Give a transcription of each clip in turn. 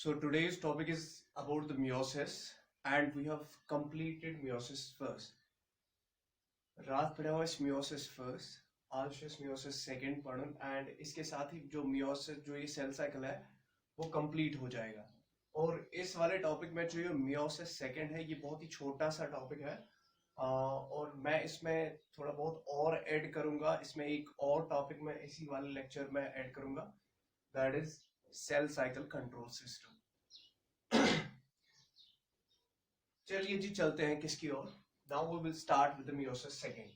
So today's topic is about the meiosis, and we have completed meiosis first. रात पढ़ा हुआ है meiosis first, आज is meiosis second पढ़न and इसके साथ ही जो meiosis जो ये cell cycle है वो complete हो जाएगा. और इस वाले टॉपिक में जो ये meiosis second है ये बहुत ही छोटा सा टॉपिक है और मैं इसमें थोड़ा बहुत और ऐड करूंगा. इसमें एक और टॉपिक में इसी वाले लेक्चर में ऐड करूंगा, that is cell cycle control system. चलिए जी चलते हैं किसकी ओर. Now we will start with the meiosis second.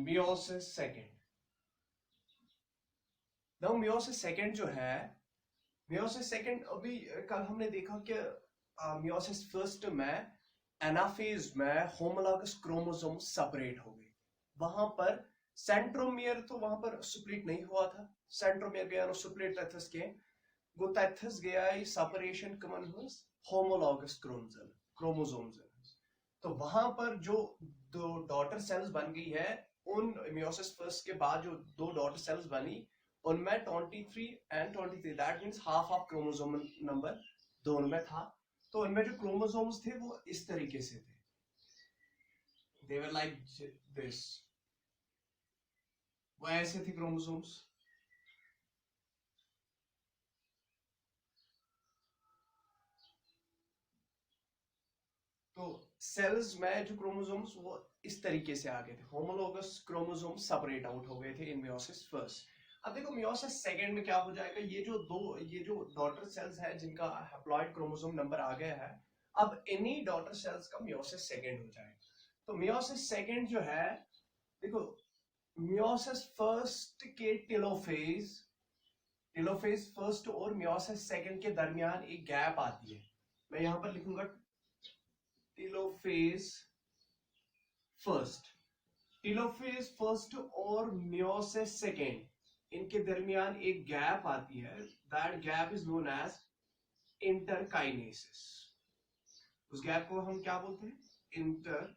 meiosis second. नाउ meiosis second जो है, meiosis second अभी कल हमने देखा कि meiosis first में एनाफेज में होमोलॉगस क्रोमोसोम सेपरेट हो गए. वहां पर सेंट्रोमियर तो वहां पर स्प्लिट नहीं हुआ था. सेंट्रोमियर गया नो स्प्लिट तथस के गो तथस गया ये सेपरेशन कमन हुस होमोलॉगस क्रोमोसोम्स. तो वहां पर जो दो डॉटर सेल्स बन गई है, उन meiosis फर्स्ट के बाद जो दो डॉटर सेल्स बनी उनमें 23 and 23, that means half of chromosome number दोनों में था. तो उनमें जो क्रोमोसोम्स थे वो इस तरीके से थे, they were like this. वो ऐसे थे क्रोमोसोम्स. तो सेल्स में जो क्रोमोसोम्स वो इस तरीके से आ गए थे. होमोलोगस क्रोमोसोम सेपरेट आउट हो गए थे इन meiosis फर्स्ट. अब देखो meiosis सेकंड में क्या हो जाएगा, ये जो डॉटर सेल्स है जिनका हैप्लॉइड क्रोमोसोम नंबर आ गया है, अब इन्हीं डॉटर सेल्स का meiosis सेकंड हो जाएगा. तो meiosis सेकंड जो है, देखो meiosis फर्स्ट के टेलोफेज फर्स्ट और meiosis सेकंड के दरमियान एक गैप आती है. मैं यहां पर लिखूंगा टेलोफेज फर्स्ट और meiosis सेकंड, इनके दरमियान एक गैप आती है. That gap is known as interkinesis. उस गैप को हम क्या बोलते हैं? इंटरकाइनेसिस.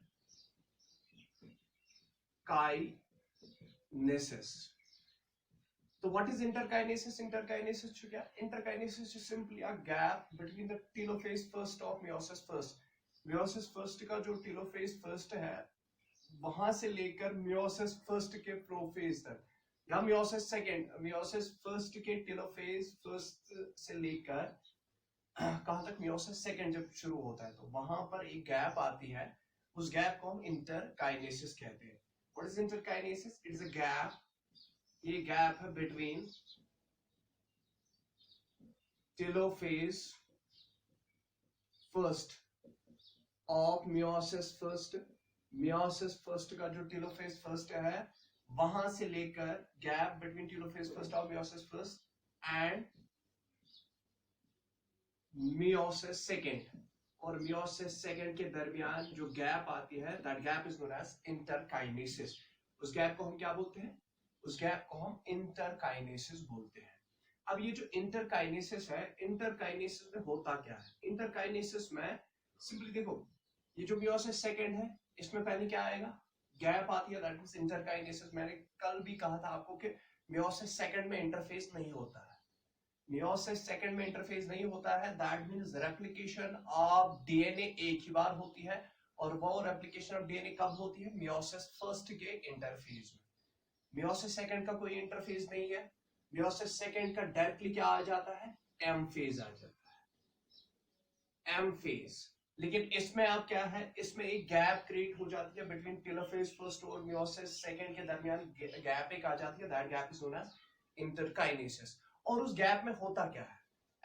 तो what is interkinesis? Interkinesis is simply a gap between the telophase first of meiosis first. meiosis first का जो टेलोफेज फर्स्ट है वहां से लेकर meiosis फर्स्ट के प्रोफेज तक, या meiosis फर्स्ट के टेलोफेज फर्स्ट से लेकर कहां तक meiosis सेकंड जब शुरू होता है, तो वहां पर एक गैप आती है. उस गैप को हम इंटरकाइनेसिस कहते हैं. What is interkinesis? It is a gap, ये गैप है between telophase first of meiosis first का जो टेलोफेज फर्स्ट है वहां से लेकर gap between telophase first of meiosis first and meiosis second. और meiosis सेकंड के दरमियान जो गैप आती है, that gap is known as interkinesis. उस गैप को हम क्या बोलते हैं? उस गैप को हम इंटरकाइनेसिस बोलते हैं. अब ये जो इंटरकाइनेसिस है, इंटरकाइनेसिस में होता क्या है? इंटरकाइनेसिस में सिंपली देखो, ये जो meiosis सेकंड है इसमें पहले क्या आएगा? गैप आती है, दैट मींस इंटरकाइनेसिस. मैंने कल भी कहा था आपको कि meiosis सेकंड में इंटरफेस नहीं होता है. meiosis सेकंड में इंटरफेस नहीं होता है, that means replication of DNA एक ही बार होती है. और वो रेप्लिकेशन ऑफ डीएनए कब होती है? meiosis फर्स्ट के इंटरफेज में. meiosis सेकंड का कोई इंटरफेस नहीं है. meiosis सेकंड का डायरेक्टली क्या आ जाता है? एम फेज आ जाता है, एम फेज. लेकिन इसमें अब क्या है, इसमें एक गैप क्रिएट हो जाती है बिटवीन टेलोफेज फर्स्ट और meiosis सेकंड के दरमियान गैप एक आ जाती है. That gap is known as interkinesis. और उस गैप में होता क्या है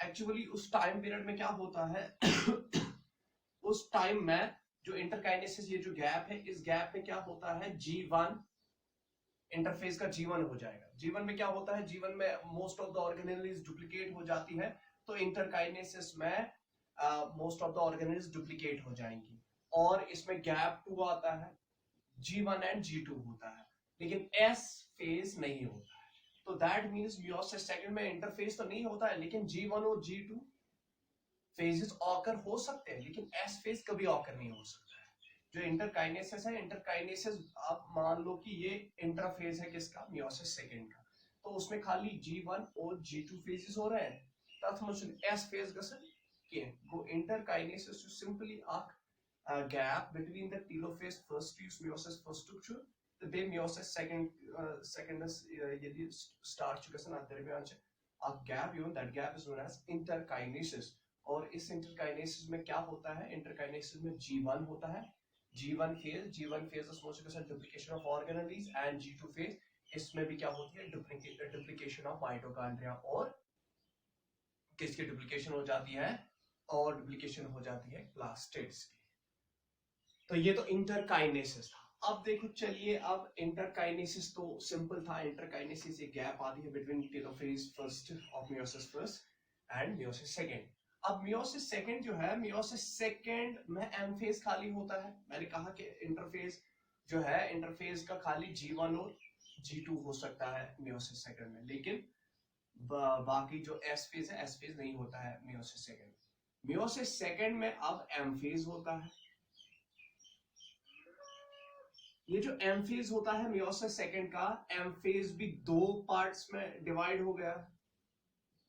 एक्चुअली? उस टाइम पीरियड में क्या होता है उस टाइम में जो इंटरकाइनेसिस, ये जो गैप है, इस गैप में क्या होता है? G1 इंटरफेस का G1 हो जाएगा. G1 में क्या होता है? G1 में most of the organelles duplicate हो जाती है. तो इंटरकाइनेसिस में most of the organelles duplicate हो जाएंगी. और इसमें गैप 2 आता है, G1 एंड G2 होता है, लेकिन S फेज नहीं होता है. तो दैट मींस meiosis सेकंड में इंटरफेस तो नहीं होता है, लेकिन G1 और G2 फेजेस ऑकर हो सकते हैं, लेकिन S फेज कभी ऑकर नहीं हो सकता है. जो इंटरकाइनेसिस है, इंटरकाइनेसिस आप मान लो कि ये इंटरफेज है किसका? meiosis सेकंड का. तो उसमें खाली G1 और G2 phases हो रहे हैं, तथ मंज S phase गसन कह गो interkinesis to simply a gap between the telophase first to meiosis first to the bay meiosis second यदि start छु गसन दरमियान छ a gap, you know, that gap is known as interkinesis. और इस interkinesis में क्या होता है? interkinesis में G1 होता है, G1 phase is mostly duplication of organelles, and G2 phase इसमें भी क्या होती है? duplication of mitochondria, और किसकी duplication हो जाती है? और duplication हो जाती है plastids की। तो ये तो interkinesis था। अब देखो चलिए, अब interkinesis तो सिंपल था। interkinesis एक गैप आती है between telophase first of meiosis first and meiosis second। अब meiosis second जो है, meiosis second में M phase खाली होता है। मैंने कहा कि इंटरफेज जो है, इंटरफेज का खाली G1 और G2 हो सकता है meiosis second में, लेकिन बाकी जो S phase है, S phase नहीं होता है meiosis second में। meiosis second में अब M phase होता है। ये जो M phase होता है meiosis second का, M phase भी दो पार्ट्स में डिवाइड हो गया।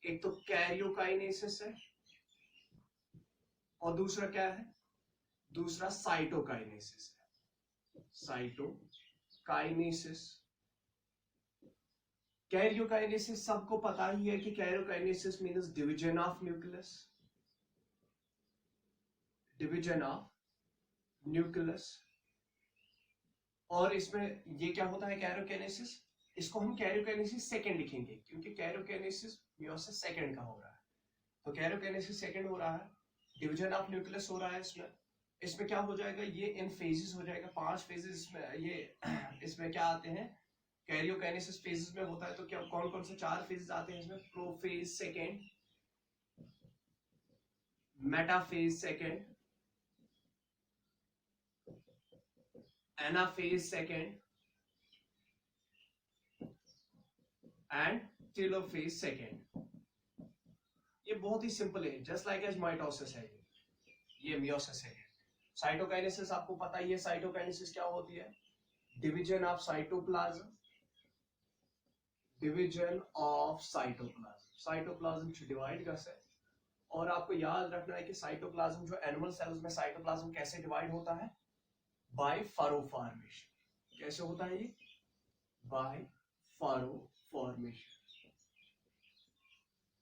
एक तो कैरियोकाइनेसिस है और दूसरा क्या है? दूसरा साइटोकाइनेसिस है। साइटोकाइनेसिस, कैरियोकाइनेसिस सबको पता ही है कि karyokinesis means division of nucleus, division of nucleus. और इसमें ये क्या होता है कैरियोकाइनेसिस? इसको हम कैरियोकाइनेसिस सेकंड लिखेंगे, क्योंकि कैरियोकाइनेसिस meiosis सेकंड का हो रहा है। तो कैरियोकाइनेसिस सेकंड हो रहा है, डिवीजन ऑफ न्यूक्लियस हो रहा है। इसमें क्या हो जाएगा? ये इन फेजेस हो जाएगा, 5 फेजेस में। ये इसमें क्या आते हैं? कैरियोकाइनेसिस फेजेस में होता है, तो क्या कौन कौन से 4 फेजेस आते हैं इसमें? Prophase second, metaphase second, anaphase second and telophase second. ये बहुत ही सिंपल है, जस्ट लाइक एज माइटोसिस है ये meiosis है। साइटोकाइनेसिस आपको पता ही है। साइटोकाइनेसिस क्या होती है? Division of cytoplasm, division of cytoplasm. Cytoplasm से डिवाइड कैसे? और आपको याद रखना है कि साइटोप्लाज्म जो एनिमल सेल्स में साइटोप्लाज्म कैसे डिवाइड होता है? By furrow formation. कैसे होता है ये? By furrow formation.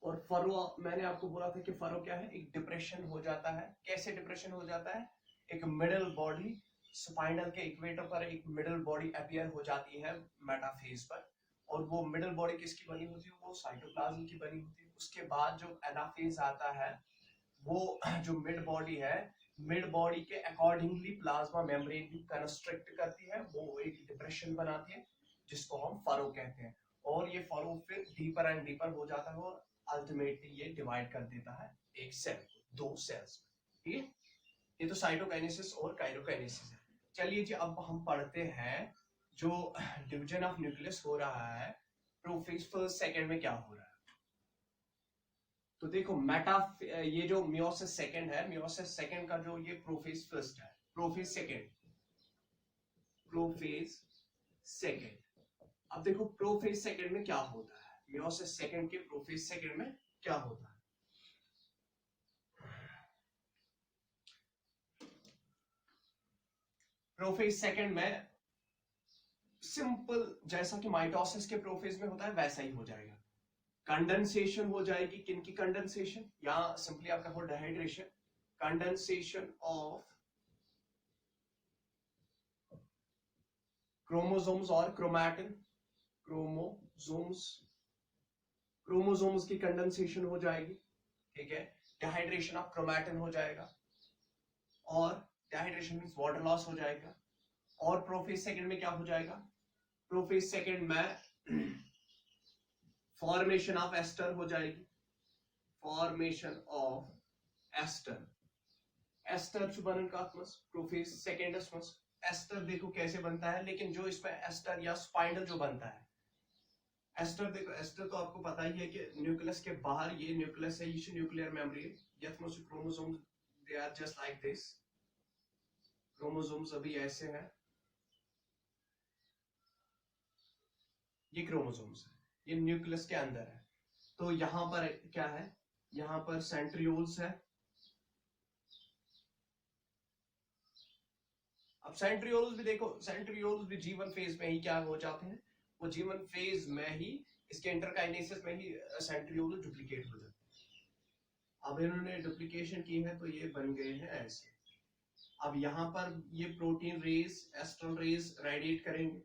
और फरो, मैंने आपको बोला था कि फरो क्या है? एक डिप्रेशन हो जाता है। कैसे डिप्रेशन हो जाता है? एक मिडल बॉडी, स्पाइनल के इक्वेटर पर एक मिडल बॉडी अपीयर हो जाती है मेटाफेज पर, और वो मिडल बॉडी किसकी बनी होती है? वो साइटोप्लाज्म की बनी होती है। उसके बाद जो एनाफेज आता है, वो जो मिड बॉडी है, मिड बॉडी के अकॉर्डिंगली प्लाज्मा मेम्ब्रेन भी कंस्ट्रिक्ट करती है, वो एक डिप्रेशन बनाती है जिसको हम फरो कहते हैं। और ये फरो फिर डीपर एंड डीपर हो जाता है और अल्टीमेटली ये डिवाइड कर देता है एक सेल को, 2 सेल्स में। ठीक है, ये तो साइटोकाइनेसिस और काइरोकाइनेसिस है। चलिए जी, अब हम पढ़ते हैं जो डिवीजन ऑफ न्यूक्लियस हो रहा है प्रोफेज फर्स्ट सेकंड में क्या हो रहा है। तो देखो ये जो meiosis सेकंड है, meiosis सेकंड का जो ये प्रोफेज फर्स्ट है, प्रोफेज सेकंड। अब देखो प्रोफेज सेकंड में क्या होता है? meiosis सेकंड के प्रोफेज सेकंड में क्या होता है? प्रोफेज सेकंड में सिंपल, जैसा कि माइटोसिस के प्रोफेज में होता है वैसा ही हो जाएगा। कंडेंसेशन हो जाएगी। किनकी कंडेंसेशन? या सिंपली आपका हो डिहाइड्रेशन, कंडेंसेशन ऑफ क्रोमोसोम्स और क्रोमैटिन। क्रोमोसोम्स की कंडेंसेशन हो जाएगी। ठीक है, डिहाइड्रेशन ऑफ क्रोमैटिन हो जाएगा, और डिहाइड्रेशन मींस वाटर लॉस हो जाएगा। और प्रोफेज सेकंड में क्या हो जाएगा? प्रोफेज सेकंड में फॉर्मेशन ऑफ एस्टर हो जाएगी। फॉर्मेशन ऑफ एस्टर बनन का प्रोफेज सेकंड एस्टर देखो कैसे बनता है, लेकिन जो इसमें एस्टर या स्पाइंडल जो बनता है, एस्टर देखो, एस्टर तो आपको पता ही है कि न्यूक्लियस के बाहर ये न्यूक्लियस है, ये nuclear membrane, utmost chromosomes they are just like this. Chromosomes अभी ऐसे हैं, ये क्रोमोसोम्स है। ये न्यूक्लियस के अंदर है। तो यहां पर क्या है, यहां पर सेंट्रियोल्स है। अब सेंट्रियोल्स भी देखो, सेंट्रियोल्स भी जीवन फेज में ही क्या हो जाते हैं, वो जीवन फेज में ही इसके इंटरकाइनेसिस में ही सेंट्रियोल डुप्लीकेट हो जाते हैं। अब इन्होंने डुप्लीकेशन की है तो ये बन गए हैं ऐसे। अब यहाँ पर ये protein rays, astral rays radiate करेंगे,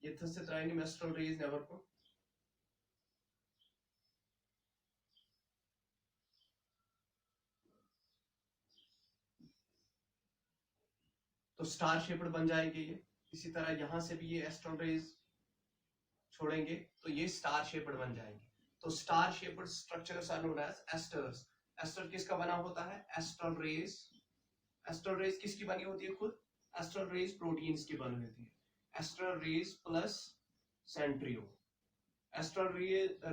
ये यथस्थित रहेंगे एस्ट्रल रेज नेवर को। तो स्टार शेप्ड बन जाएंगे ये। इसी तरह यहां से भी ये एस्ट्रल रेज छोड़ेंगे तो ये स्टार शेप्ड बन जाएंगे। तो star shaped structures are known as asters. Aster किसका बना होता है, एस्ट्रल रेज। एस्ट्रल रेज किसकी बनी होती है, खुद एस्ट्रल रेज प्रोटीन्स की बनी होती है। Astral rays plus centriole. Astral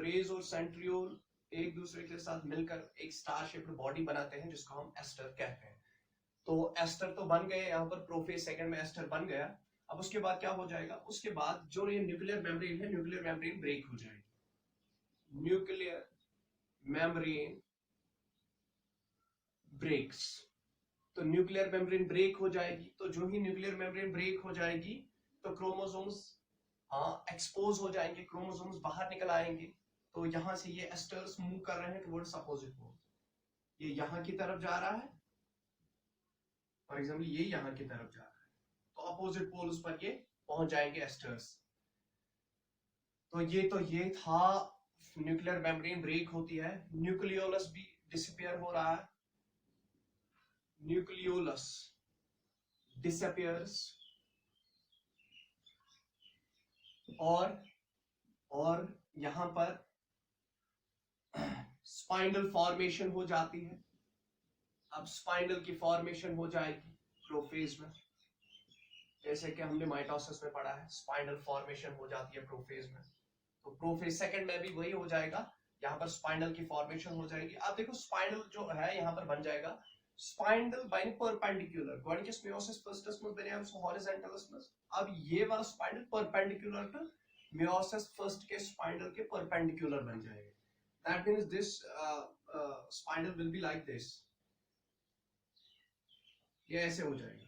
rays और सेंट्रियोल एक दूसरे के साथ मिलकर एक स्टार शेप्ड बॉडी बनाते हैं जिसको हम एस्टर कहते हैं। तो एस्टर तो बन गए, यहाँ पर प्रोफेज सेकंड में एस्टर बन गया। अब उसके बाद क्या हो जाएगा, उसके बाद जो ये न्यूक्लियर मेम्ब्रेन है, न्यूक्लियर मेम्ब्रेन ब्रेक हो जाएगी। Nuclear membrane breaks. तो न्यूक्लियर मेम्ब्रेन ब्रेक हो जाएगी। तो जो ही न्यूक्लियर मेम्ब्रेन ब्रेक हो जाएगी तो क्रोमोसोम्स एक्सपोज हो जाएंगे, क्रोमोसोम्स बाहर निकल आएंगे। तो यहां से ये एस्टर्स मूव कर रहे हैं टुवर्ड्स अपोजिट पोल। ये यहां की तरफ जा रहा है, फॉर एग्जाम्पल ये यहां की तरफ जा रहा है, तो अपोजिट पोल्स पर ये पहुंच जाएंगे एस्टर्स। तो ये था न्यूक्लियर मेम्ब्रेन ब्रेक होती है। न्यूक्लियोलस भी डिसअपियर हो रहा है, न्यूक्लियोलस डिसअपियर्स। और यहां पर स्पाइनल फॉर्मेशन हो जाती है। अब स्पाइनल की फॉर्मेशन हो जाएगी प्रोफेज में, जैसे कि हमने माइटोसिस में पढ़ा है, स्पाइनल फॉर्मेशन हो जाती है प्रोफेज में। तो प्रोफेज सेकंड में भी वही हो जाएगा, यहाँ पर स्पाइनल की फॉर्मेशन हो जाएगी। आप देखो स्पाइनल जो है यहाँ पर बन जाएगा स्पाइनल बाय परपेंडिकुलर गॉडियस मियोसिस फर्स्टस में बने हम हॉरिजॉन्टलस में। अब ये वाला spinal perpendicular to meiosis first के स्पाइनल के परपेंडिकुलर बन जाएगा। That means this spinal will be like this, ये ऐसे हो जाएगा।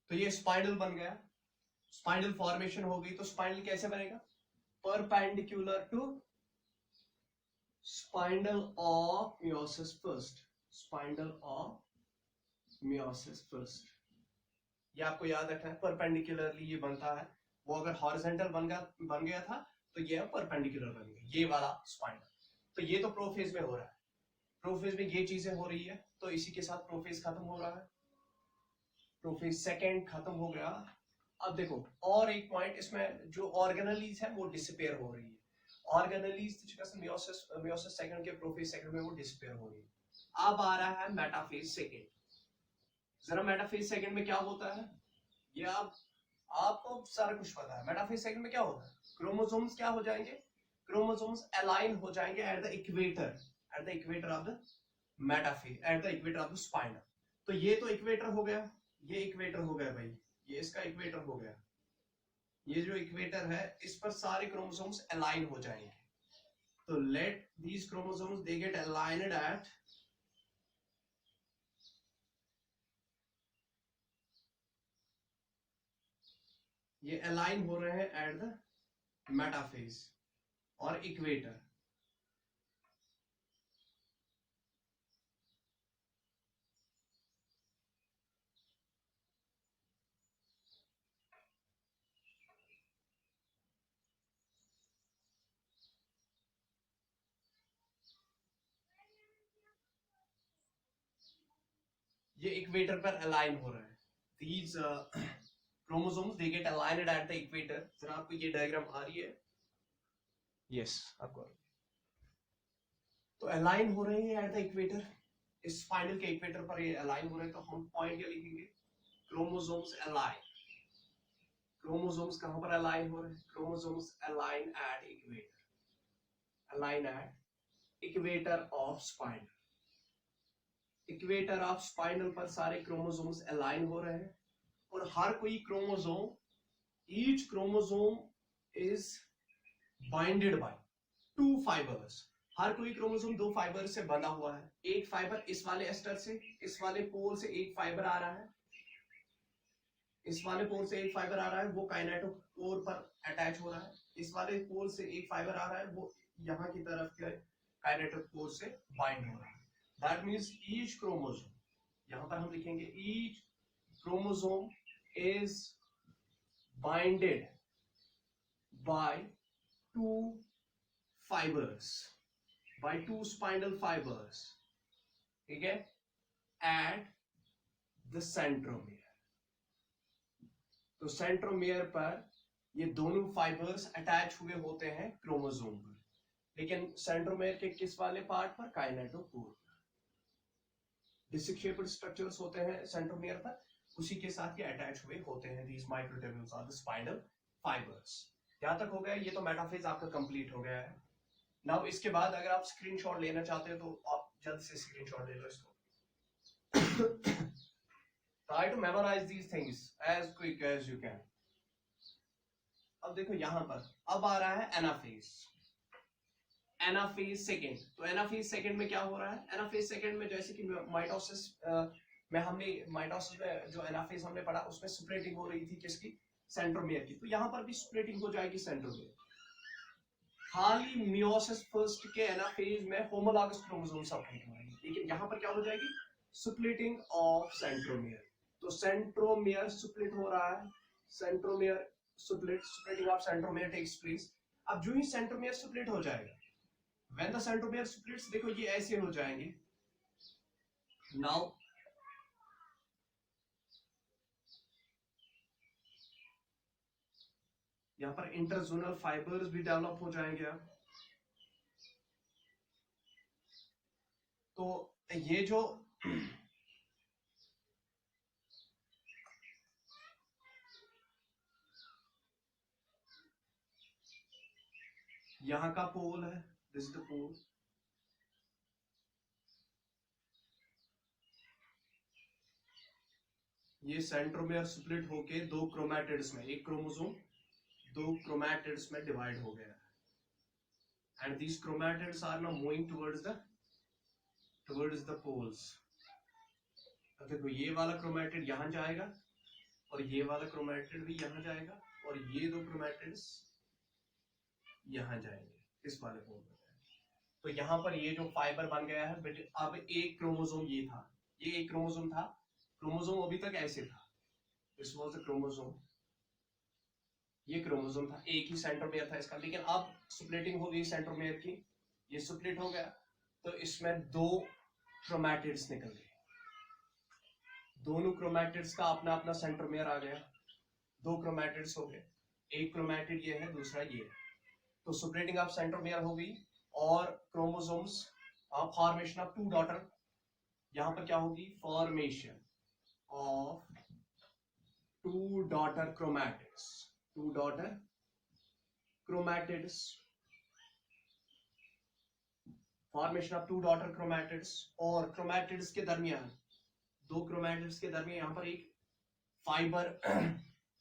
तो ये स्पाइनल बन गया, स्पाइनल फॉर्मेशन हो गई। तो स्पाइनल कैसे बनेगा, perpendicular to spinal of meiosis first, spinal of meiosis first. ये आपको याद रखना है, परपेंडिकुलरली ये बनता है। वो अगर हॉरिजॉन्टल बन गया था तो ये परपेंडिकुलर बन गया, ये वाला स्पाइनल। तो ये तो प्रोफेज में हो रहा है, प्रोफेज में ये चीजें हो रही है। तो इसी के साथ प्रोफेज खत्म हो रहा है, प्रोफेज सेकंड खत्म हो गया। अब देखो और एक पॉइंट, इसमें जो ऑर्गेनेलीज है वो डिसअपियर हो रही है। ऑर्गेनेलीज मियोसिस सेकंड के प्रोफेज सेकंड में वो डिसअपियर हो रही है। अब आ रहा है मेटाफेज सेकंड। जरा मेटाफेज सेकंड में क्या होता है, ये आपको सारा कुछ पता है। मेटाफेज सेकंड में क्या होता है, क्रोमोसोम्स क्या हो जाएंगे, क्रोमोसोम्स अलाइन हो जाएंगे at the equator of the metaphase, at the equator of the spinal. तो ये तो इक्वेटर हो गया, ये इक्वेटर हो गया भाई, ये इसका इक्वेटर हो गया। ये जो इक्वेटर है इस पर सारे क्रोमोसोम्स अलाइन हो जाएंगे। तो let these chromosomes they get aligned at ये अलाइन हो रहे हैं एट द मेटाफेज और इक्वेटर। ये इक्वेटर पर अलाइन हो रहा है। These chromosomes they get aligned at the equator। जरा आपको ये डायग्राम आ रही है, यस आपको तो अलाइन हो रहे हैं एट द इक्वेटर, इस स्पाइनल के इक्वेटर पर ये अलाइन हो रहे हैं। तो हम पॉइंट क्या लिखेंगे, क्रोमोसोम्स अलाइन, क्रोमोसोम्स कहां पर अलाइन हो रहे हैं? Chromosomes align at equator, align at equator of spinal, equator of spinal पर सारे क्रोमोसोम्स अलाइन हो रहे हैं और हर कोई chromosome, each chromosome is binded by 2 fibres. हर कोई क्रोमोसोम 2 फाइबर से बंधा हुआ है। एक फाइबर इस वाले एस्टर से, इस वाले पोल से एक फाइबर आ रहा है, इस वाले पोल से एक फाइबर आ रहा है, वो काइनेटोकोर पर अटैच हो रहा है। इस वाले पोल से एक फाइबर आ रहा है, वो यहाँ की तरफ के काइनेटोकोर से बाइंड हो रहा है। दैट मींस ईच क्रोमोसोम, यहां पर हम लिखेंगे each chromosome is binded by 2 fibers, by 2 spinal fibers, ठीक है, at the centromere। तो सेंट्रोमियर पर ये दोनों फाइबर्स अटैच हुए होते हैं क्रोमोसोम पर, लेकिन सेंट्रोमियर के किस वाले पार्ट पर? काइनेटोकोर पर। डिस्क शेप्ड स्ट्रक्चर्स होते हैं सेंट्रोमियर पर, उसी के साथ ये अटैच हुए होते हैं। these microtubules are the spinal fibers। यहां तक हो गया, ये तो मेटाफेज आपका कंप्लीट हो गया है। नाउ इसके बाद अगर आप स्क्रीनशॉट लेना चाहते हो तो आप जल्द से स्क्रीनशॉट ले लो इसको। Try to memorize these things as quick as you can. अब देखो यहां पर अब आ रहा है एनाफेज, एनाफेज सेकेंड। तो एनाफेज सेकेंड में क्या हो रहा है? एनाफेज सेकेंड में जैसे कि माइटोसिस में हमने माइटोसिस में जो एनाफेज हमने पढ़ा उसमें स्प्लिटिंग हो रही थी किसकी? सेंट्रोमियर की। तो यहां पर भी स्प्लिटिंग हो जाएगी सेंट्रोमियर। खाली मियोसिस फर्स्ट के एनाफेज में होमोलॉगस क्रोमोसोम सेपरेट होंगे, लेकिन यहां पर क्या हो जाएगी? Splitting of centromere. तो सेंट्रोमियर स्प्लिट हो रहा है, centromere splitting of centromere takes place. अब जो ही सेंट्रोमियर स्प्लिट हो जाएगा, व्हेन द सेंट्रोमियर स्प्लिट्स, देखो ये ऐसे हो जाएंगे। नाउ यहां पर इंटरजोनल फाइबर्स भी डेवलप हो जाएंगे। अब तो ये जो यहां का पोल है, दिस इज द पोल, ये सेंट्रोमियर स्प्लिट होके 2 क्रोमैटिड्स में, एक क्रोमोसोम 2 क्रोमैटिड्स में डिवाइड हो गया है। And these chromatids are now moving towards the poles. अब देखो ये वाला क्रोमैटिड यहां जाएगा और ये वाला क्रोमैटिड भी यहां जाएगा और ये 2 क्रोमैटिड्स यहां जाएंगे, इस वाले पोल पर। तो यहां पर ये जो फाइबर बन गया है, अब एक क्रोमोसोम ये था, ये एक क्रोमोसोम था, क्रोमोसोम अभी तक ऐसे था, दिस वाज द क्रोमोसोम, ये क्रोमोसोम था, एक ही सेंट्रोमियर था इसका। लेकिन अब स्प्लिटिंग हो गई सेंट्रोमियर की, ये स्प्लिट हो गया, तो इसमें 2 क्रोमैटिड्स निकल गए, दोनों क्रोमैटिड्स का अपना अपना सेंट्रोमियर आ गया, 2 क्रोमैटिड्स हो गए, एक क्रोमैटिड ये है, दूसरा ये है। तो स्प्लिटिंग ऑफ सेंट्रोमियर हो गई और क्रोमोसोम्स फॉर्मेशन ऑफ 2 डॉटर, यहां पर क्या होगी? Formation of 2 daughter chromatids, 2 daughter chromatids, formation of 2 daughter chromatids. और क्रोमैटिड्स के दरमियान, 2 क्रोमैटिड्स के दरमियान यहां पर एक फाइबर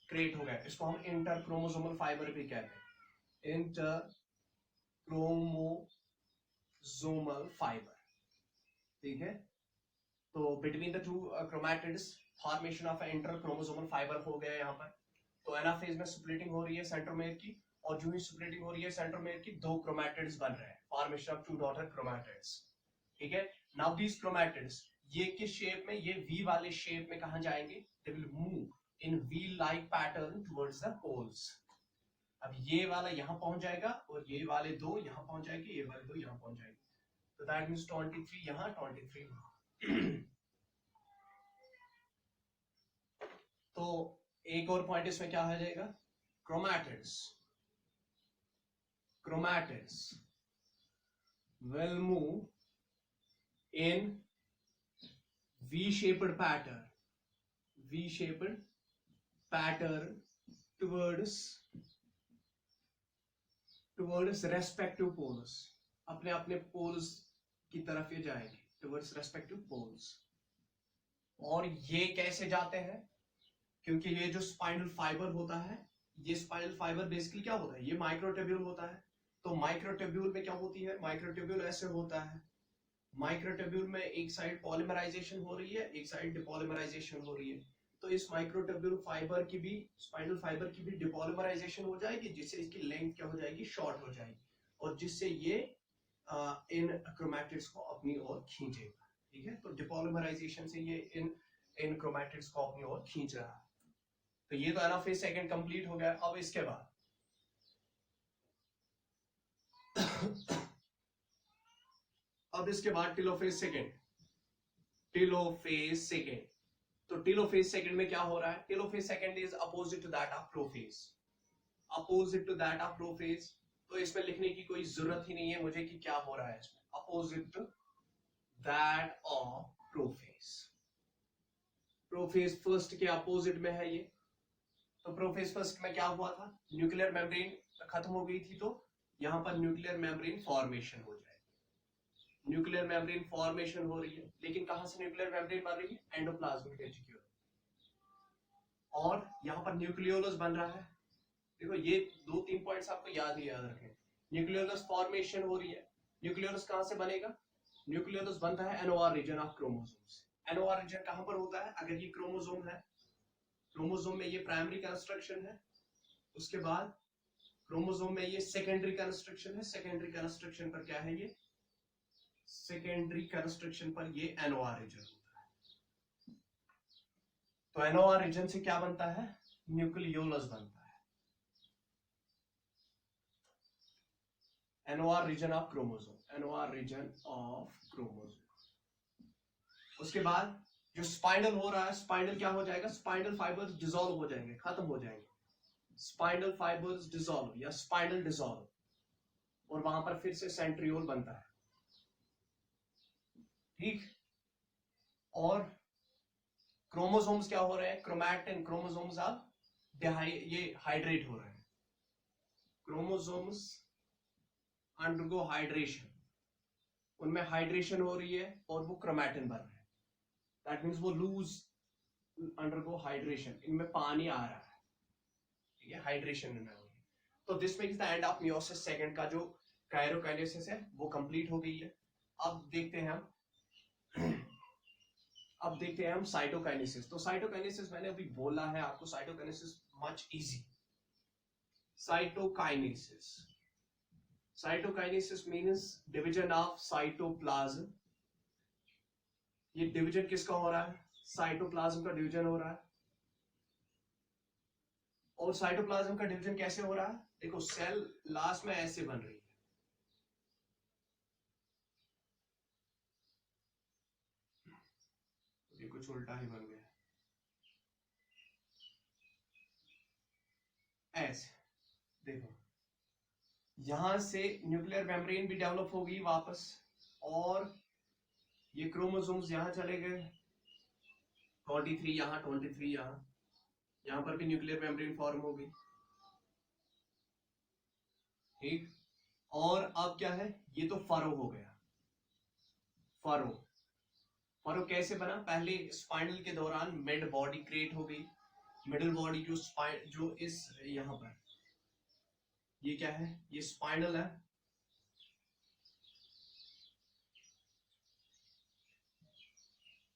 क्रिएट हो गया, इसको हम इंटर क्रोमोसोमल फाइबर भी कहते हैं, इंटर क्रोमोसोमल फाइबर, ठीक है। तो between the 2 chromatids formation of inter chromosomal fibre हो गया यहाँ पर। तो एनाफेज में स्प्लिटिंग हो रही है सेंट्रोमेयर की, और जो ही स्प्लिटिंग हो रही है सेंट्रोमेयर की, 2 क्रोमैटिड्स बन रहे हैं, फॉर्मेशन ऑफ 2 डॉटर क्रोमैटिड्स, ठीक है। नाउ दीस क्रोमैटिड्स ये किस शेप में? ये वी वाले शेप में कहां जाएंगे? They will move in wheel like pattern towards the poles. अब ये वाला यहां पहुंच जाएगा और ये वाले 2 यहां पहुंच जाएंगे, ये वाले 2 यहां पहुंच जाएंगे। तो दैट मींस 23 यहां, 23 वहां। तो एक और पॉइंट इसमें क्या आ जाएगा? Chromatids, chromatids will move in V-shaped pattern, V-shaped pattern towards respective poles, अपने अपने पोल्स की तरफ ये जाएंगे, टुवर्ड्स रेस्पेक्टिव पोल्स। और ये कैसे जाते हैं? क्योंकि ये जो स्पाइनल फाइबर होता है, ये स्पाइनल फाइबर बेसिकली क्या होता है, ये माइक्रोट्यूब्यूल होता है। तो माइक्रोट्यूब्यूल में क्या होती है, माइक्रोट्यूब्यूल ऐसे होता है, माइक्रोट्यूब्यूल में एक साइड पॉलीमराइजेशन हो रही है, एक साइड डिपॉलीमराइजेशन हो रही है। तो इस माइक्रोट्यूब्यूल फाइबर की भी, स्पाइनल फाइबर की भी डिपॉलीमराइजेशन हो जाएगी, जिससे इसकी लेंथ क्या हो जाएगी, शॉर्ट हो जाएगी, और जिससे ये इन क्रोमैटिड्स को अपनी ओर खींचेगा। ठीक है, तो डिपॉलीमराइजेशन से ये इन क्रोमैटिड्स को अपनी ओर खींच रहा है। तो ये तो एनाफेज सेकंड कंप्लीट हो गया। अब इसके बाद टेलोफेज सेकंड। टेलोफेज सेकंड, तो टेलोफेज सेकंड में क्या हो रहा है? Telophase second is opposite to that of prophase, opposite to that of prophase. तो इसमें लिखने की कोई जरूरत ही नहीं है मुझे कि क्या हो रहा है इसमें, opposite to that of prophase. Prophase first के अपोजिट में है ये। तो प्रोफेज फर्स्ट में क्या हुआ था, न्यूक्लियर मेम्ब्रेन खत्म हो गई थी, तो यहां पर न्यूक्लियर मेम्ब्रेन फॉर्मेशन हो जाएगी। न्यूक्लियर मेम्ब्रेन फॉर्मेशन हो रही है, लेकिन कहां से न्यूक्लियर मेम्ब्रेन बन रही है? Endoplasmic reticulum. और यहां पर न्यूक्लियोलस बन रहा है। देखो ये 2-3 पॉइंट्स आपको याद रखें। न्यूक्लियोलस फॉर्मेशन हो रही है। न्यूक्लियोलस कहां से बनेगा? न्यूक्लियोलस बनता है NOR region of chromosomes. NOR region कहां पर होता है? अगर ये क्रोमोसोम है, क्रोमोसोम में ये प्राइमरी कंस्ट्रक्शन है, उसके बाद क्रोमोसोम में ये सेकेंडरी कंस्ट्रक्शन है। सेकेंडरी कंस्ट्रक्शन पर क्या है, ये सेकेंडरी कंस्ट्रक्शन पर ये एनओआर रीजन होता है। तो एनओआर रीजन से क्या बनता है? न्यूक्लियोलस बनता है, NOR region of chromosome, NOR region of chromosome. उसके बाद जो स्पाइनल हो रहा है, स्पाइनल क्या हो जाएगा? स्पाइनल फाइबर्स डिसॉल्व हो जाएंगे, खत्म हो जाएंगे। स्पाइनल फाइबर्स डिसॉल्व या स्पाइनल डिसॉल्व, और वहां पर फिर से सेंट्रियोल बनता है। ठीक, और क्रोमोसोम्स क्या हो रहे हैं? क्रोमैटिन, क्रोमोसोम्स अब ये हाइड्रेट हो रहे हैं। क्रोमोसोम्स अंडरगो हाइड्रेशन, उनमें हाइड्रेशन हो रही है और वो क्रोमैटिन बन रहे हैं। दैट मींस वो लूज अंडरगो हाइड्रेशन, इनमें पानी आ रहा है, ठीक है, हाइड्रेशन में हो रही है। तो this makes the end of meiosis second का जो काइरोकाइनेसिस है वो कंप्लीट हो गई है। अब देखते हैं हम साइटोकाइनेसिस। तो साइटोकाइनेसिस मैंने अभी बोला है आपको, cytokinesis much easy. Cytokinesis, cytokinesis means division of cytoplasm. ये डिवीजन किसका हो रहा है? साइटोप्लाज्म का डिवीजन हो रहा है। और साइटोप्लाज्म का डिवीजन कैसे हो रहा है? देखो, सेल लास्ट में ऐसे बन रही है, ये कुछ उल्टा ही बन गया, ऐसे। देखो, यहां से न्यूक्लियर मेम्ब्रेन भी डेवलप होगी वापस, और ये क्रोमोसोम्स यहां चले गए, 23 यहां, 23 यहां पर भी न्यूक्लियर मेम्ब्रेन फॉर्म होगी। ठीक, और अब क्या है, ये तो फरो हो गया। फरो, फरो कैसे बना? पहले स्पाइनल के दौरान मिड बॉडी क्रिएट हो गई। मिडिल बॉडी जो इस यहां पर, ये क्या है? ये स्पाइनल है,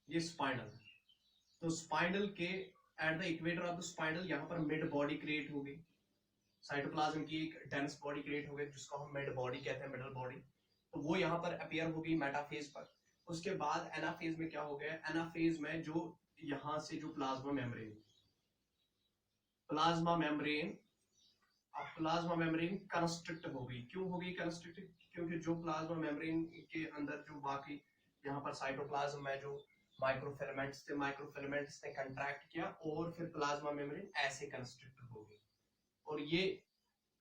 ये स्पाइनल। तो स्पाइनल के at the equator of the spinal यहां पर मिड बॉडी क्रिएट हो गई, साइटोप्लाज्म की एक डेंस बॉडी क्रिएट हो गई जिसको हम मिड बॉडी कहते हैं, मिडल बॉडी। तो वो यहां पर अपीयर हो गई मेटाफेज पर। उसके बाद एनाफेज में क्या हो गया? एनाफेज में जो यहां से जो प्लाज्मा मेम्ब्रेन, प्लाज्मा मेम्ब्रेन, अब प्लाज्मा मेम्ब्रेन कंस्ट्रिक्ट हो गई। क्यों हो गई कंस्ट्रिक्ट? क्योंकि जो प्लाज्मा मेम्ब्रेन के अंदर जो बाकी यहाँ पर साइटोप्लाज्म में जो माइक्रोफिलामेंट्स थे, माइक्रोफिलामेंट्स ने कंट्रैक्ट किया और फिर प्लाज्मा मेम्ब्रेन ऐसे कंस्ट्रिक्ट हो गई। और ये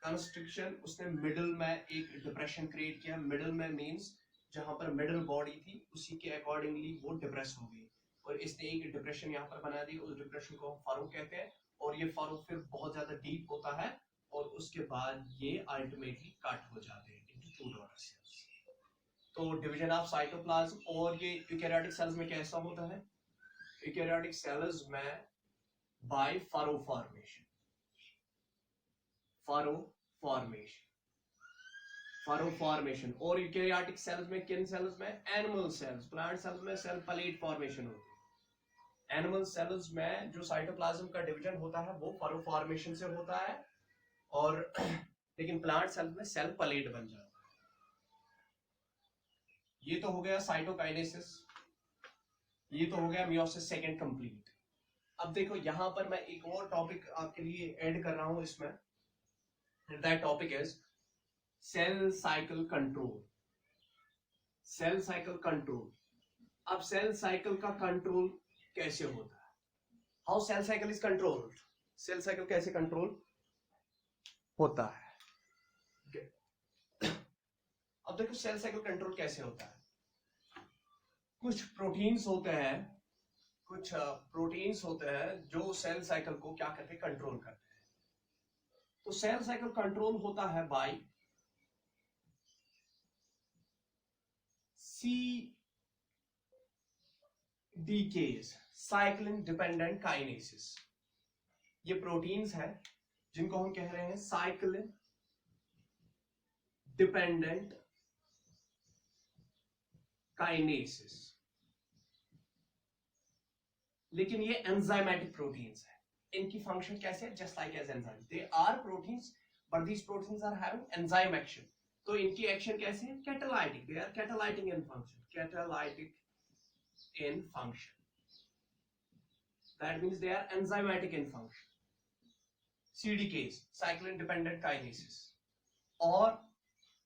कंस्ट्रिक्शन उसने मिडल में एक डिप्रेशन क्रिएट किया। मिडल में मींस जहां पर मिडल बॉडी थी उसी के अकॉर्डिंगली वो डिप्रेस हो गई, और इसने एक डिप्रेशन यहाँ पर बना दी। उस डिप्रेशन को हम फरो कहते हैं, और ये फरो फिर बहुत ज्यादा डीप होता है और उसके बाद ये अल्टीमेटली कट हो जाते हैं इनटू टू डॉटर सेल्स। तो डिवीजन ऑफ साइटोप्लाज्म और ये यूकेरियोटिक सेल्स में कैसा होता है? यूकेरियोटिक सेल्स में by furrow formation, furrow formation, furrow formation. और यूकेरियोटिक सेल्स में किन सेल्स में? Animal cells. प्लांट सेल्स में सेल प्लेट फॉर्मेशन होती है। एनिमल सेल्स में जो साइटोप्लाज्म का डिवीजन होता है वो फरो फॉर्मेशन से होता है, और लेकिन प्लांट सेल्स में सेल प्लेट बन जाता है। ये तो हो गया साइटोकाइनेसिस, ये तो हो गया मियोसिस सेकंड कंप्लीट। अब देखो यहां पर मैं एक और टॉपिक आपके लिए ऐड कर रहा हूं इसमें, that topic is cell cycle control. Cell cycle control. अब सेल साइकिल का कंट्रोल कैसे होता है? How cell cycle is controlled? Cell cycle कैसे कंट्रोल होता है? अब देखो सेल साइकिल कंट्रोल कैसे होता है। कुछ प्रोटीन्स होते हैं, कुछ प्रोटीन्स होते हैं जो सेल साइकिल को क्या करते हैं? कंट्रोल करते हैं। तो सेल साइकिल कंट्रोल होता है by CDKs, cyclin dependent kinases. ये प्रोटीन्स हैं जिनको हम कह रहे हैं साइक्लिन डिपेंडेंट काइनेसिस। लेकिन ये एंजाइमेटिक प्रोटीन्स है। इनकी फंक्शन कैसे है? Just like as enzyme, they are proteins but these proteins are having enzyme action. तो इनकी एक्शन कैसे है? Catalytic, they are catalytic in function, catalytic in function. That means they are enzymatic in function. CDKs, cyclin dependent kinases. और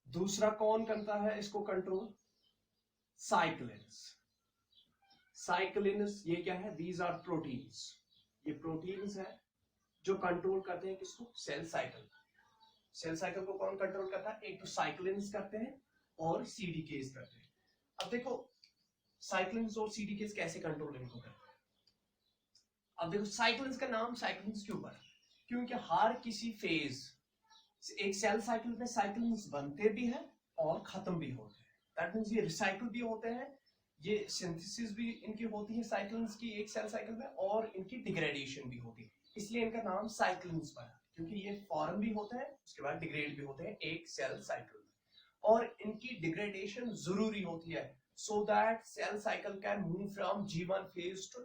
दूसरा कौन करता है इसको कंट्रोल? साइक्लिन्स। साइक्लिन्स ये क्या है? These are proteins. ये प्रोटीन्स है जो कंट्रोल करते हैं किसको? Cell cycle. सेल साइकिल को कौन कंट्रोल करता है? एक तो साइक्लिन्स करते हैं और CDKs करते हैं। अब देखो साइक्लिन्स और CDKs कैसे कंट्रोल इनको करते हैं। अब देखो साइक्लिन्स का नाम साइक्लिन्स क्यों पड़ा? क्योंकि हर किसी फेज, एक सेल साइकिल में साइक्लिन्स बनते भी हैं और खत्म भी होते हैं। दैट मींस ये रिसाइकिल भी होते हैं, ये सिंथेसिस भी इनकी होती है साइक्लिन्स की एक सेल साइकिल में, और इनकी डिग्रेडेशन भी होती है। इसलिए इनका नाम साइक्लिन्स पड़ा, क्योंकि ये फॉर्म भी होते हैं उसके बाद डिग्रेड भी होते हैं एक सेल साइकिल में, और इनकी डिग्रेडेशन जरूरी होती है so that cell cycle can move from G1 phase to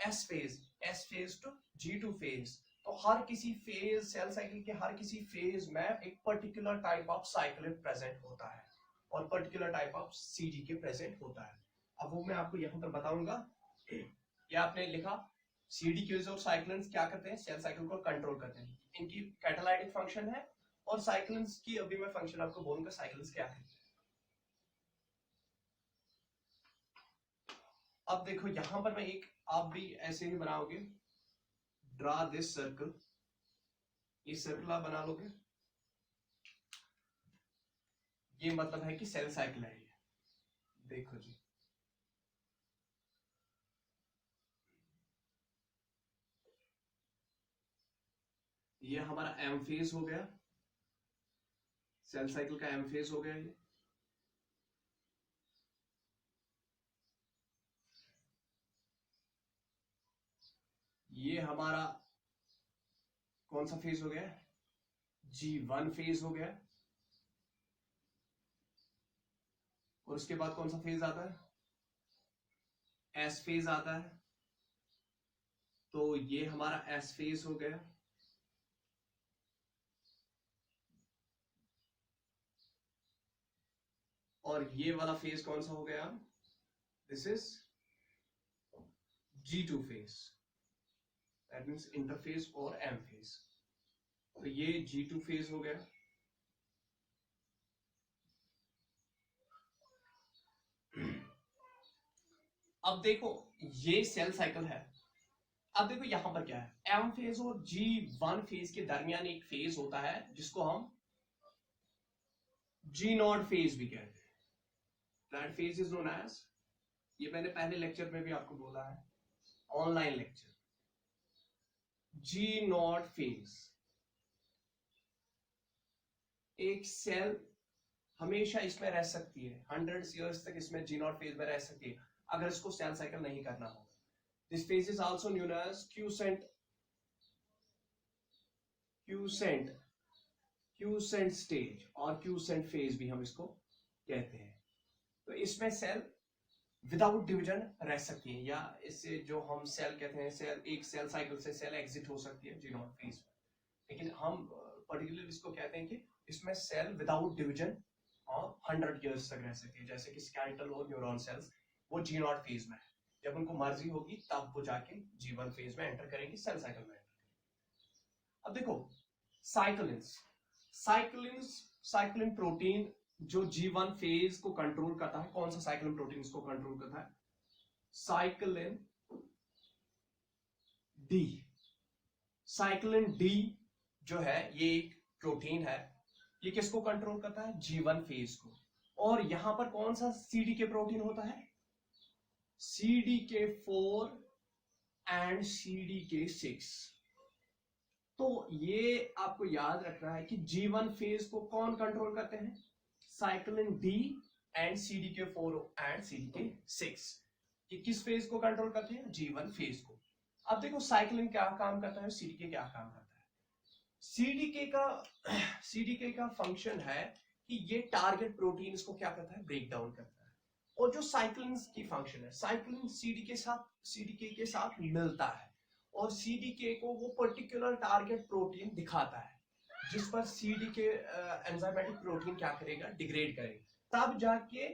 S phase to G2 phase। तो हर किसी फेज, सेल साइकिल के हर किसी फेज में एक particular type of cyclin present होता है और particular type of CDK present होता है। अब वो मैं आपको यहाँ पर बताऊंगा। ये आपने लिखा CDKs और साइक्लिन्स क्या करते हैं? सेल साइकिल को कंट्रोल करते हैं। इनकी कैटालाइटिक फंक्शन है, और साइक्लिन्स की अभी मैं फंक्शन आपको बोलूंगा साइक्लिन्स क्या है। अब देखो यहां पर मैं एक, आप भी ऐसे ही बनाओगे, ड्रा दिस सर्कल, ये सर्कल आप बना लोगे। ये मतलब है कि सेल साइकिल है ये। देखो जी, ये हमारा एम फेज हो गया, सेल साइकिल का एम फेज हो गया। ये हमारा कौन सा फेज हो गया? G1 फेज हो गया। और उसके बाद कौन सा फेज आता है? S फेज आता है। तो ये हमारा S फेज हो गया। और ये वाला फेज कौन सा हो गया? This is G2 phase, that means interphase और एम फेज। तो ये G2 फेज हो गया। अब देखो ये सेल साइकिल है। अब देखो यहां पर क्या है, एम फेज और G1 फेज के दरमियान एक फेज होता है जिसको हम G0 फेज भी कहते हैं। That phase is known as, ये मैंने पहले लेक्चर में भी आपको बोला है, online lecture, G naught phase. एक सेल हमेशा इसमें रह सकती है, 100 ईयर्स तक इसमें जी नॉट फेज में रह सकती है अगर इसको सेल साइकिल नहीं करना हो। This phase is also known as quiescent stage और क्यूसेंट फेज भी हम इसको कहते हैं। तो इसमें सेल विदाउट डिवीजन रह सकती है, या इससे जो हम सेल कहते हैं, सेल एक सेल साइकिल से सेल एग्जिट हो सकती है जी नॉट फेज में, लेकिन हम पर्टिकुलर इसको कहते हैं कि इसमें सेल विदाउट डिवीजन और 100 ईयर्स तक रह सकती है। जैसे कि स्केलेटल और न्यूरॉन सेल्स वो जी नॉट फेज में है, जब उनको मर्जी होगी तब वो जाके जी1 फेज में एंटर करेंगी, सेल साइकिल में एंटर करेंगी। अब देखो साइक्लिन प्रोटीन जो जी1 फेज को कंट्रोल करता है, कौन सा साइक्लिन प्रोटीन इसको कंट्रोल करता है? Cyclin D. साइक्लिन डी जो है ये एक प्रोटीन है, ये किसको कंट्रोल करता है? जी1 फेज को। और यहां पर कौन सा सीडीके प्रोटीन होता है? CDK4 and CDK6। तो ये आपको याद रखना है कि जी1 फेज को कौन कंट्रोल करते हैं? Cyclin D and CDK4 and CDK6। ये किस फेज को कंट्रोल करते हैं? जी1 फेज को। अब देखो साइक्लिन क्या काम करता है, सीडीके क्या काम करता है। सीडीके का फंक्शन है कि ये टारगेट प्रोटीन्स को क्या करता है? ब्रेक डाउन करता है। और जो साइक्लिन की फंक्शन है, साइक्लिन सीडीके के साथ मिलता है और सीडीके को वो पर्टिकुलर टारगेट प्रोटीन दिखाता है जिस पर सीडीके एंजाइमेटिक प्रोटीन क्या करेगा? डिग्रेड करेगा। तब जाके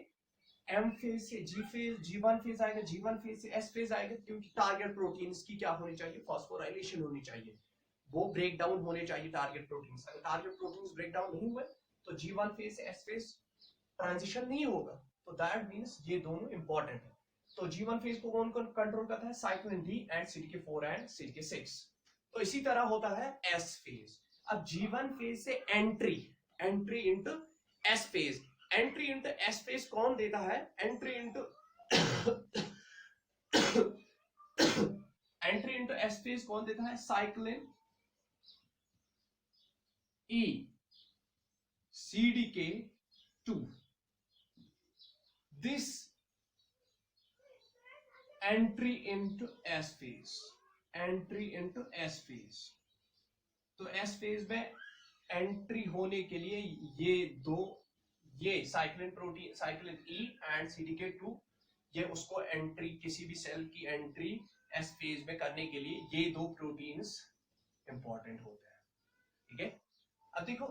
एम फेज से जी1 फेज आएगा, जी1 फेज से एस फेज आएगा, क्योंकि टारगेट प्रोटीन्स की क्या होनी चाहिए? फॉस्फोराइलेशन होनी चाहिए, वो ब्रेक डाउन होने चाहिए टारगेट प्रोटीन्स। अगर टारगेट प्रोटीन्स ब्रेक डाउन नहीं हुए तो जी1 फेज से एस फेज ट्रांजिशन नहीं होगा। तो दैट मींस ये दोनों इंपॉर्टेंट है। तो जी1 फेज को कौन कंट्रोल करता है? Cyclin D and CDK4 and CDK6। तो इसी तरह होता है एस फेज। अब जी1 फेज से entry into S phase, entry into S phase कौन देता है? एंट्री इनटू एस फेज कौन देता है? Cyclin E CDK2। this entry into S phase, तो S phase में एंट्री होने के लिए ये साइक्लिन E एंड CDK2 ये उसको एंट्री, किसी भी सेल की एंट्री S phase में करने के लिए ये दो प्रोटीन्स इंपॉर्टेंट होते हैं। ठीक है, अब देखो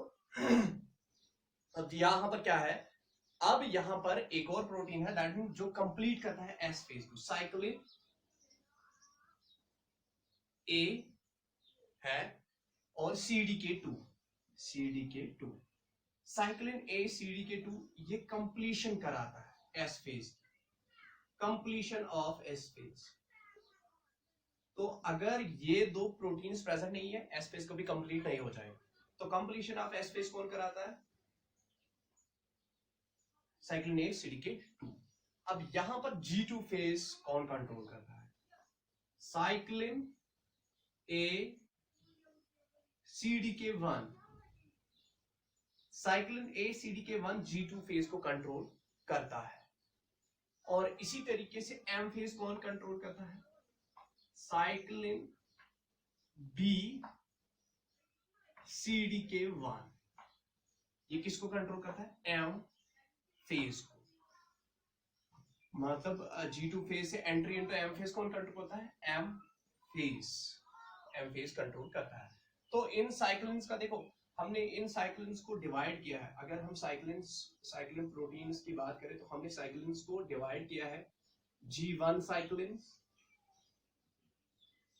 अब यहां पर क्या है? अब यहां पर एक और प्रोटीन है दैट मीन जो कंप्लीट करता है एस फेज को, साइक्लिन ए है और CDK2। साइक्लिन ए CDK2 ये कंप्लीशन कराता है S phase, completion of S phase. तो अगर ये दो प्रोटीन्स प्रेजेंट नहीं है, एस फेज कभी कंप्लीट नहीं हो जाएगा। तो कंप्लीशन ऑफ एस फेज कौन कराता है? साइक्लिन ए CDK2। अब यहां पर G2 फेज कौन कंट्रोल करता है? साइक्लिन ए CDK1। साइक्लिन ए CDK1 G2 फेज को कंट्रोल करता है। और इसी तरीके से एम फेज कौन कंट्रोल करता है? Cyclin B CDK1। ये किसको कंट्रोल करता है? एम फेज को। मतलब G2 फेज से एंट्री इनटू एम फेज कौन कंट्रोल करता है? एम फेज कंट्रोल करता है। तो इन साइक्लिन्स का देखो, हमने इन साइक्लिन्स को डिवाइड किया है। अगर हम साइक्लिन प्रोटीन्स की बात करें तो हमने साइक्लिन्स को डिवाइड किया है G1 cyclins,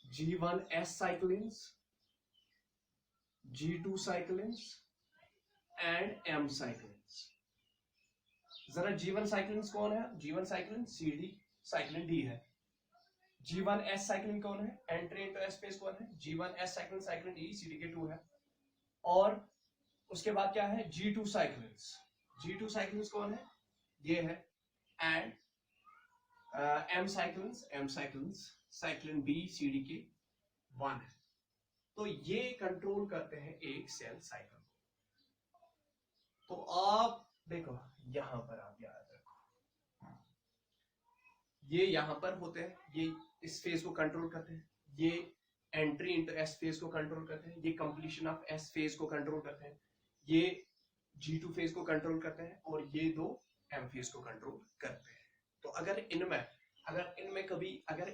G1S cyclins, G2 cyclins and M cyclins. जरा G1 साइक्लिन्स कौन है? G1 साइक्लिन साइक्लिन D है। G1S साइक्लिन कौन है? एंट्री इनटू एस फेज कौन है? G1S साइक्लिन E CDK2 है। और उसके बाद क्या है? G2 साइक्लिन्स कौन है? ये है। And M cyclins cyclin B CDK1 है। तो ये कंट्रोल करते हैं एक सेल साइकिल को। तो आप देखो यहां पर आप याद रखो, ये यहां पर होते हैं, ये इस फेज को कंट्रोल करते हैं, ये एंट्री इनटू एस फेज को कंट्रोल करते हैं, ये कंप्लीशन ऑफ एस फेज को कंट्रोल करते हैं, ये G2 फेज को कंट्रोल करते हैं, और ये दो M फेज को कंट्रोल करते हैं। तो अगर इनमें कभी अगर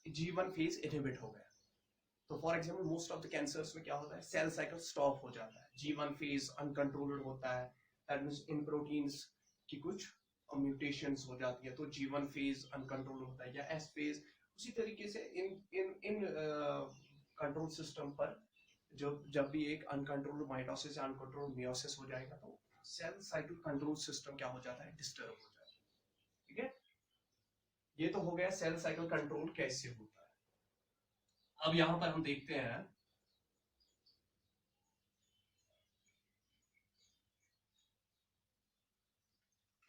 G1 फेज इनहिबिट हो गया, तो for example most of the cancers में क्या होता है, सेल साइकिल स्टॉप हो जाता है, G1 फेज अनकंट्रोल्ड होता है, दैट मींस इन प्रोटीन्स की कुछ म्यूटेशंस हो जाती है, तो G1 फेज अनकंट्रोल्ड होता है, या S फेज। उसी तरीके से इन कंट्रोल सिस्टम पर जब भी एक अनकंट्रोल्ड माइटोसिस या अनकंट्रोल्ड मियोसिस हो जाएगा, तो सेल साइकिल कंट्रोल सिस्टम क्या हो जाता है, डिस्टर्ब हो जाता है। ठीक है, ये तो हो गया सेल साइकिल कंट्रोल कैसे होता है। अब यहां पर हम देखते हैं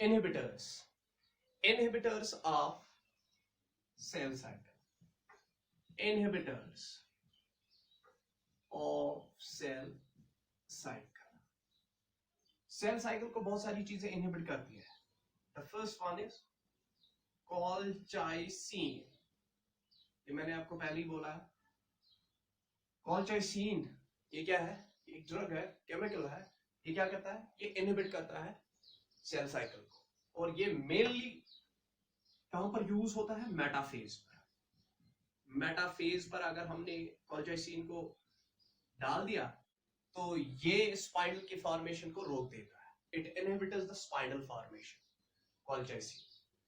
inhibitors of cell cycle, inhibitors of cell cycle। Cell cycle को बहुत सारी चीजें इनहिबिट करती है। The first one is colchicine, ये मैंने आपको पहले ही बोला है। कॉलचाइसिन ये क्या है, एक ड्रग है, केमिकल है, ये क्या करता है, ये इनहिबिट करता है सेल साइकिल को, और ये मेनली कहां पर यूज होता है, मेटाफेज पर। मेटाफेज पर अगर हमने कॉलचाइसिन को डाल दिया तो ये स्पाइनल की फॉर्मेशन को रोक देता है। It inhibits the spindle formation. Colchicine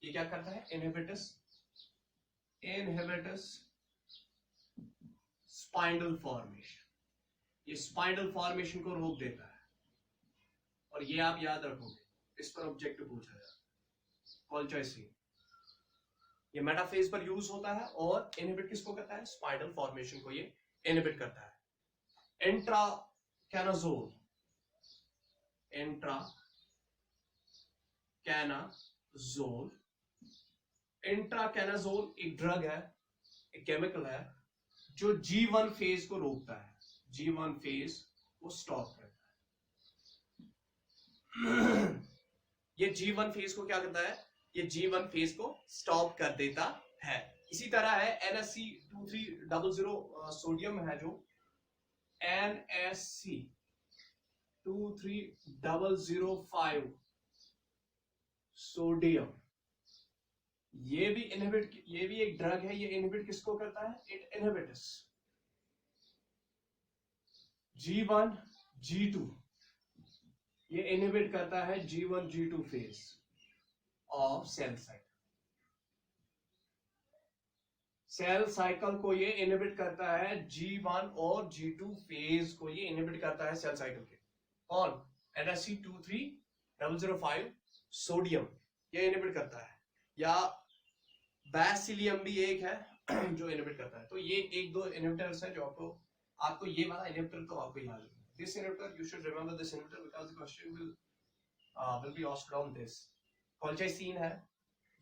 ये क्या करता है, इनहिबिट्स स्पाइनल फॉर्मेशन, ये स्पाइनल फॉर्मेशन को रोक देता है। और ये आप याद रखोगे, इस पर ऑब्जेक्टिव पूछा जाता है। कॉलचाइसिन ये मेटाफेज पर यूज होता है और इनहिबिट किसको करता है, स्पाइनल फॉर्मेशन को ये इनहिबिट करता है। इंट्राकैनाजोल एक ड्रग है, एक केमिकल है, जो G1 फेज को रोकता है, G1 फेज को स्टॉप करता है। ये G1 फेज को क्या करता है, ये G1 फेज को स्टॉप कर देता है। इसी तरह है NSC2300 सोडियम है, जो NSC23005 सोडियम, ये भी एक ड्रग है। ये इनहिबिट किसको करता है, इट इनहिबिट्स G1 G2, ये इनहिबिट करता है G1 G2 phase of cell cycle. Cell cycle को ये इनहिबिट करता है, G1 और G2 फेज को ये इनहिबिट करता है सेल साइकिल के। कौन, NSC23005 सोडियम ये इनहिबिट करता है, या बैसिलियम भी एक है जो इनहिबिट करता है। तो ये एक दो इनहिबिटर्स है जो आपको ये वाला इनहिबिटर तो आपको याद रखना। This inhibitor you should remember this inhibitor because the question will be asked on this. Colchicine है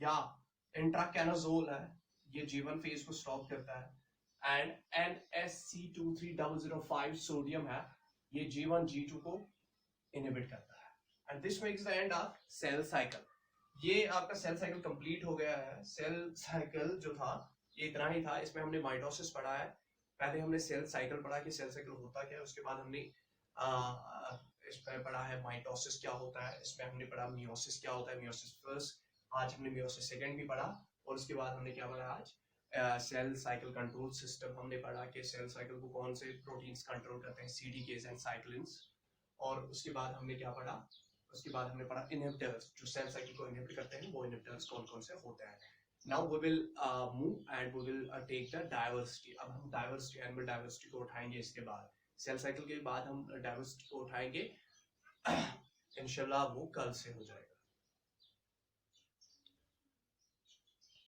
या इंट्राकैनाजोल है, ये G1 फेज को स्टॉप करता है। एंड NSC23005 सोडियम है, ये G1 G2 को इनहिबिट करता है। And this makes the end of cell cycle. ये आपका सेल साइकिल कंप्लीट हो गया है। सेल साइकिल जो था ये इतना ही था। इसमें हमने माइटोसिस पढ़ा है, पहले हमने सेल साइकिल पढ़ा कि सेल साइकिल होता क्या है, उसके बाद हमने इसमें पढ़ा है माइटोसिस क्या होता है, इसमें हमने पढ़ा मियोसिस क्या होता है, मियोसिस फर्स्ट, आज हमने मियोसिस सेकंड भी पढ़ा, और उसके बाद हमने क्या पढ़ा आज, सेल साइकिल कंट्रोल सिस्टम हमने पढ़ा कि सेल साइकिल को कौन से प्रोटीन्स कंट्रोल करते हैं, CDKs एंड साइक्लिन्स। और उसके बाद हमने क्या पढ़ा, उसके बाद हमने पढ़ा इनहिबिटर्स, जो सेल साइकिल को इनहिबिट करते हैं, वो इनहिबिटर्स कौन कौन से होते हैं। Now we will move and we will take the diversity. अब हम डाइवर्सिटी, एनिमल डाइवर्सिटी को उठाएंगे। इसके बाद सेल साइकिल के बाद हम डाइवर्सिटी को उठाएंगे, इंशाल्लाह वो कल से हो जाएगा।